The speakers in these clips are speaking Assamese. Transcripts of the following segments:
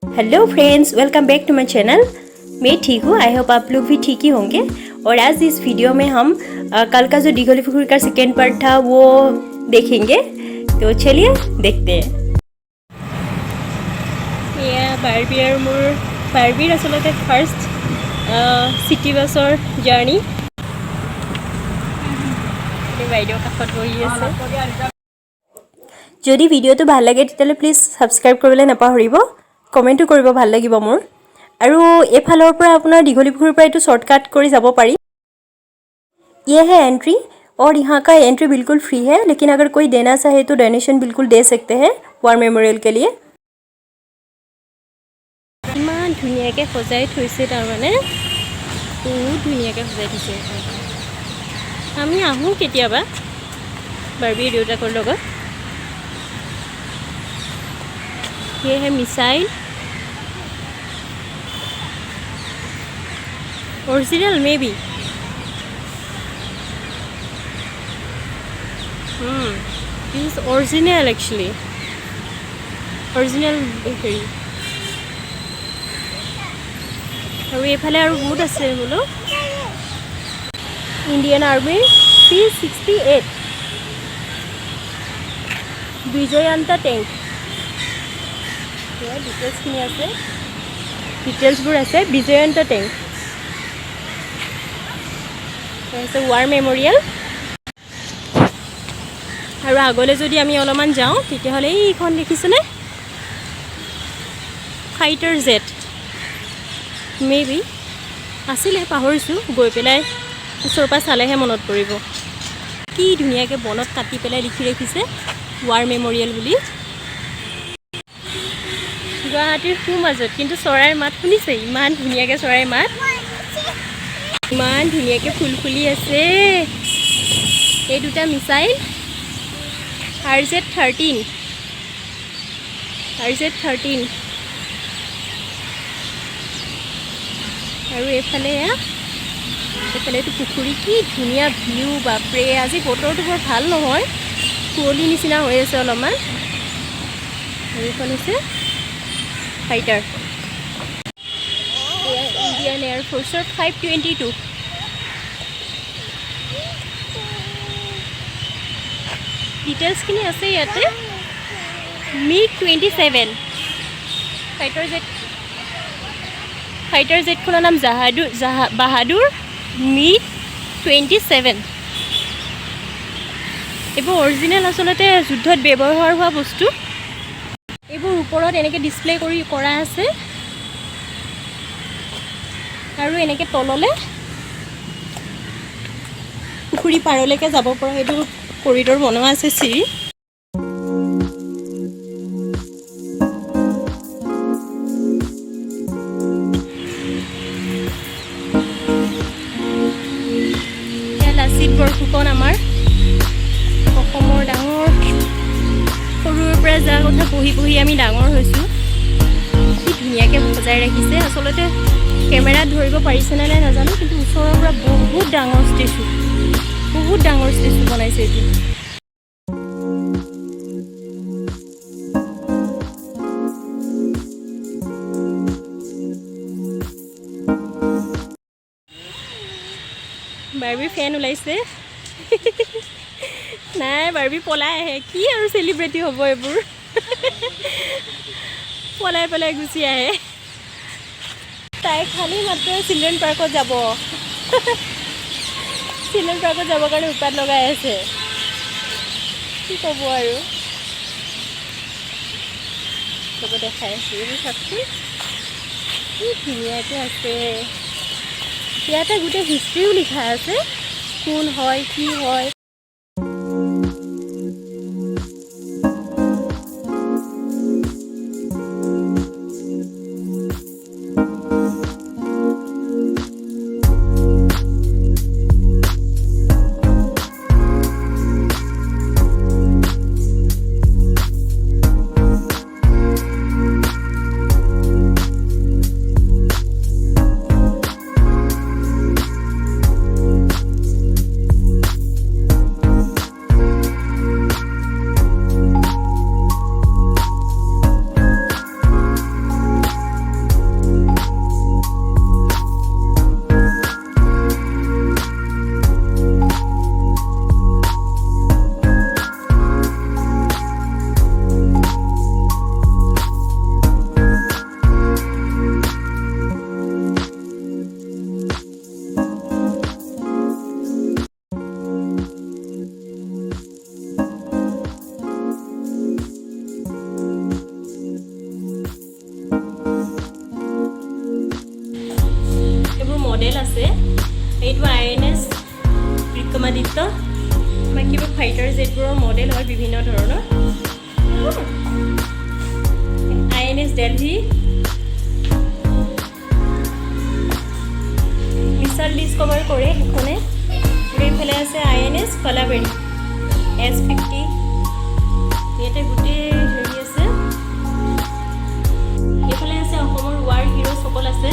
Hello friends, welcome back to my channel. मैं ठीक हूँ, आई होप आप लोग भी ठीक ही होंगे। और आज इस वीडियो में हम कल का जो दिघोलीपुखुरी का सेकेंड पार्ट था वो देखेंगे। तो चलिए देखते हैं। ये बार्बी और मोर बार्बीर आसलते फार्स्ट सिटी बासर जार्नी। বাইদেউ কাষত বহি আছে। যদি ভিডিওটো ভাল লাগে তেতিয়াহ'লে প্লিজ সাবস্ক্ৰাইব কৰিবলৈ নাপাহৰিব, কমেণ্টো কৰিব, ভাল লাগিব মোৰ। আৰু এফালৰ পৰা আপোনাৰ দিঘলীপুখুৰীৰ পৰা এইটো শৰ্টকাট কৰি যাব পাৰি। ये है एंट्री और यहाँ का एंट्री बिल्कुल फ्री है, लेकिन अगर कोई देना चाहे तो डोनेशन बिल्कुल दे सकते हैं वार मेमोरियल के लिए। इमान धुनियाके सजाई थैसे, तारमाने बहुत धुनियाके सजाई थैसे। আমি আহোঁ কেতিয়াবা বাৰ্বীৰ দেউতাকৰ লগত। ये है missile original may be this is original actually original हेৰি। আৰু এইফালে আৰু বহুত আছে বোলো। Indian army 368 Vijayanta tank. डिटेल्सखिनि আছে, डिटेल्सবোৰ আছে। विजयंता टैंक আছে वार मेमोरियल। আৰু আগলৈ যদি আমি অলপমান যাওঁ তেতিয়াহ'লে এইখন দেখিছেনে, ফাইটাৰ জেট মে বি আছিলে, পাহৰিছোঁ। গৈ পেলাই ওচৰৰ পৰা চালেহে মনত পৰিব। কি ধুনীয়াকৈ বনত কাটি পেলাই লিখি ৰাখিছে ৱাৰ মেমৰিয়েল বুলি। গুৱাহাটীৰ সোঁমাজত, কিন্তু চৰাইৰ মাত শুনিছে? ইমান ধুনীয়াকৈ চৰাইৰ মাত, ইমান ধুনীয়াকৈ ফুল ফুলি আছে। এই দুটা মিছাইল RZ-13 আৰু এইফালে এইফালেতো পুখুৰী। কি ধুনীয়া ভিউ, বাপৰে। আজি বতৰটো বৰ ভাল নহয়, কুঁৱলী নিচিনা হৈ আছে অলপমান। আৰু এইখন হৈছে ফাইটাৰ ইণ্ডিয়ান এয়াৰফ'ৰ্চৰ 522। ডিটেইলছখিনি আছে ইয়াতে। MiG-27 ফাইটাৰ জেটখনৰ নাম বাহাদুৰ MiG-27। এইবোৰ অৰিজিনেল আচলতে যুদ্ধত ব্যৱহাৰ হোৱা বস্তু। এইবোৰ ওপৰত এনেকৈ ডিছপ্লে কৰা আছে, আৰু এনেকৈ তললৈ পুখুৰী পাৰলৈকে যাব পৰা এইটো কৰিডৰ বনোৱা আছে, চিৰি। বৰফুকন আমাৰ অসমৰ ডাঙৰ, সৰুৰ পৰা যাৰ কথা পঢ়ি পঢ়ি আমি ডাঙৰ হৈছোঁ। কি ধুনীয়াকৈ সজাই ৰাখিছে। আচলতে কেমেৰাত ধৰিব পাৰিছেনে নাই নাজানো, কিন্তু ওচৰৰ পৰা বহুত ডাঙৰ ষ্টেচু বনাইছে এইটো। বাৰ্বী ফেন ওলাইছে। নাই, বাৰ্বী পলাই আহে। কি আৰু চেলিব্ৰিটি হ'ব এইবোৰ, পলাই পলাই গুচি আহে। তাই খালি মাত্ৰ চিলড্ৰেন পাৰ্কত যাব, চিলড্ৰেন পাৰ্কত যাবৰ কাৰণে উৎপাত লগাই আছে। কি ক'ব আৰু, ক'ব দেখাই আছোঁ। এইবোৰ চাওকচোন কি ধুনীয়াকৈ আছে। ইয়াতে গোটেই হিষ্ট্ৰীও লিখা আছে, কোন হয় কি হয়। কিবা INS বিক্ৰমাদিত্য বা কিবা ফাইটাৰ জেটবোৰৰ মডেল হয় বিভিন্ন ধৰণৰ INS দিল্লী মিছাইল ডিস্কভাৰ কৰে সেইখনে আৰু এইফালে আছে INS কলাবেৰী S50 ইয়াতে গোটেই হেৰি আছে এইফালে আছে অসমৰ ৱাৰ হিৰোসকল আছে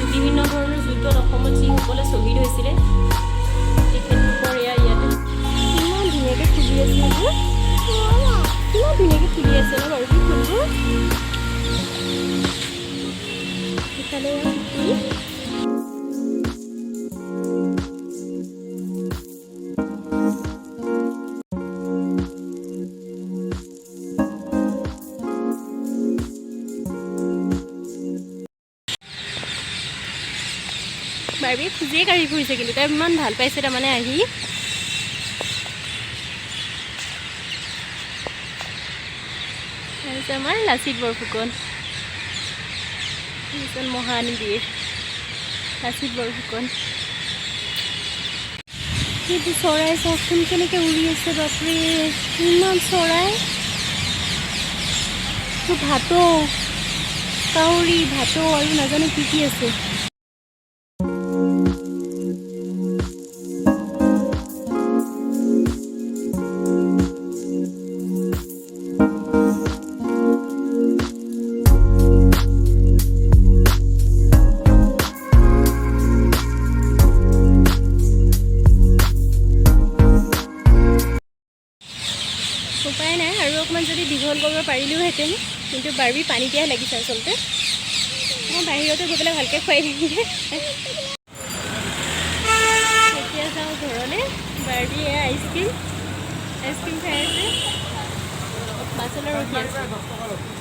বিভিন্ন ধৰণৰ যুদ্ধত অসমত যিসকলে শ্বহীদ হৈছিলে তেখেতলোকৰ ইয়াতে ইমান ধুনীয়াকৈ ফুলি আছে এইবোৰ ইমান ধুনীয়াকৈ ফুলি আছে ন বাৰু কি ফুলবোৰ ইফালে বাৰ্বি খুজিয়ে কাঢ়ি ফুৰিছে কিন্তু তাই ইমান ভাল পাইছে তাৰমানে আহি তাৰপিছত আমাৰ লাচিত বৰফুকন এজন মহান বীৰ লাচিত বৰফুকন কিন্তু চৰাই চাওকচোন কেনেকৈ উৰি আছে বাপৰে ইমান চৰাই ভাটৌ কাউৰী ভাটৌ আৰু নাজানো কি কি আছে উপায় নাই আৰু অকণমান যদি দীঘল কৰিব পাৰিলোহেঁতেন কিন্তু বাৰ্বি পানী দিয়াই লাগিছে আচলতে মই বাহিৰতে গৈ পেলাই ভালকৈ খুৱাই দিমগৈ এতিয়া যাওঁ ঘৰলৈ বাৰ্বি আইচক্ৰীম খাই আছে মাছলৈ ৰখি আছে